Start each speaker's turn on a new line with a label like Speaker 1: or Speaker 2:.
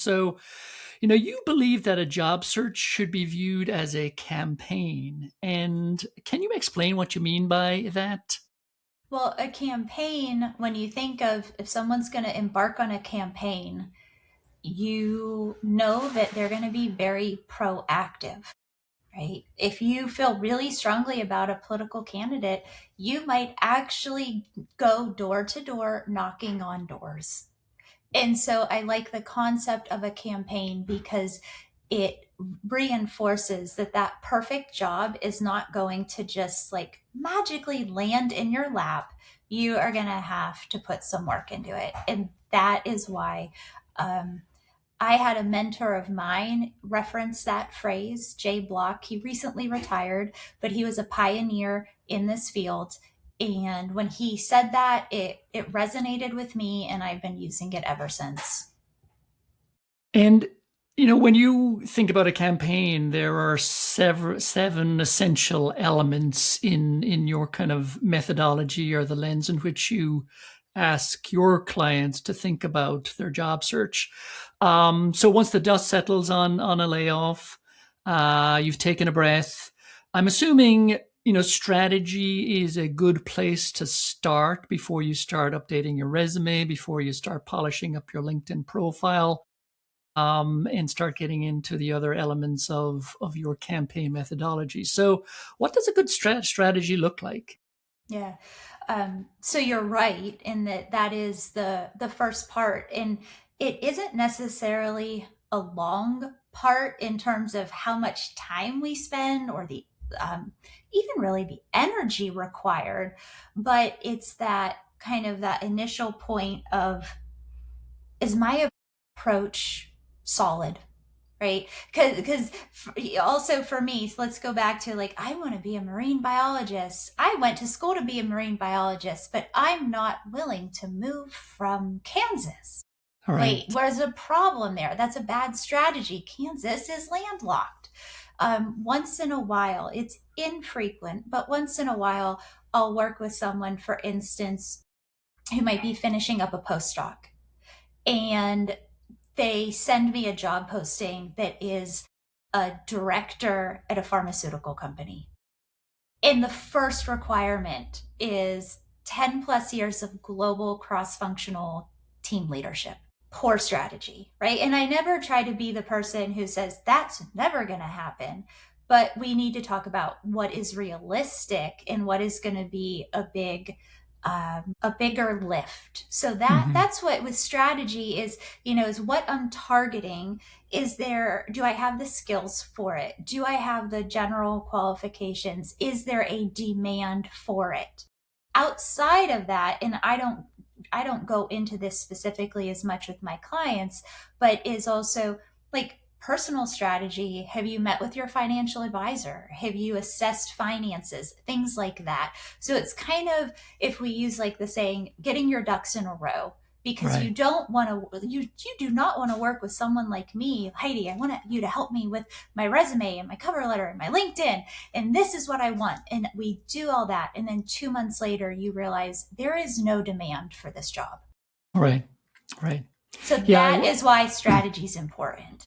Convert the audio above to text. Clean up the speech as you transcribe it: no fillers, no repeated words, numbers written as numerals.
Speaker 1: So, you believe that a job search should be viewed as a campaign. And can you explain what you mean by that?
Speaker 2: Well, a campaign, when you think of if someone's going to embark on a campaign, you know that they're going to be very proactive, right? If you feel really strongly about a political candidate, you might actually go door to door knocking on doors. And so I like the concept of a campaign because it reinforces that that perfect job is not going to just like magically land in your lap. You are going to have to put some work into it. And that is why um, I had a mentor of mine reference that phrase, Jay Block. He recently retired, but he was a pioneer in this field. And when he said that, it resonated with me, and I've been using it ever since.
Speaker 1: And when you think about a campaign, there are seven essential elements in your kind of methodology or the lens in which you ask your clients to think about their job search. So once the dust settles on a layoff, you've taken a breath. I'm assuming strategy is a good place to start before you start updating your resume, before you start polishing up your LinkedIn profile, and start getting into the other elements of your campaign methodology. So, what does a good strategy look like?
Speaker 2: Yeah. So you're right in that that is the first part, and it isn't necessarily a long part in terms of how much time we spend or the um, even really the energy required, but it's that kind of that initial point of is my approach solid, right? Because also for me, so let's go back to like I want to be a marine biologist. I went to school to be a marine biologist, but I'm not willing to move from Kansas.
Speaker 1: All
Speaker 2: Wait,
Speaker 1: right.
Speaker 2: where's the problem there? That's a bad strategy. Kansas is landlocked. Once in a while, it's infrequent, but once in a while, I'll work with someone, for instance, who might be finishing up a postdoc, and they send me a job posting that is a director at a pharmaceutical company. And the first requirement is 10 plus years of global cross functional team leadership. Poor strategy, right? And I never try to be the person who says that's never going to happen. But we need to talk about what is realistic and what is going to be a bigger lift. So
Speaker 1: Mhm.
Speaker 2: that's what with strategy is, is what I'm targeting. Is there, do I have the skills for it? Do I have the general qualifications? Is there a demand for it? Outside of that, and I don't go into this specifically as much with my clients, but is also like personal strategy. Have you met with your financial advisor? Have you assessed finances? Things like that. So it's kind of, if we use like the saying, getting your ducks in a row, because you
Speaker 1: Right.
Speaker 2: don't want to you do not want to work with someone like me. Heidi, I want you to help me with my resume and my cover letter and my LinkedIn, and this is what I want, and we do all that, and then 2 months later you realize there is no demand for this job.
Speaker 1: Right. Right.
Speaker 2: So
Speaker 1: Yeah.
Speaker 2: that is why strategy is important.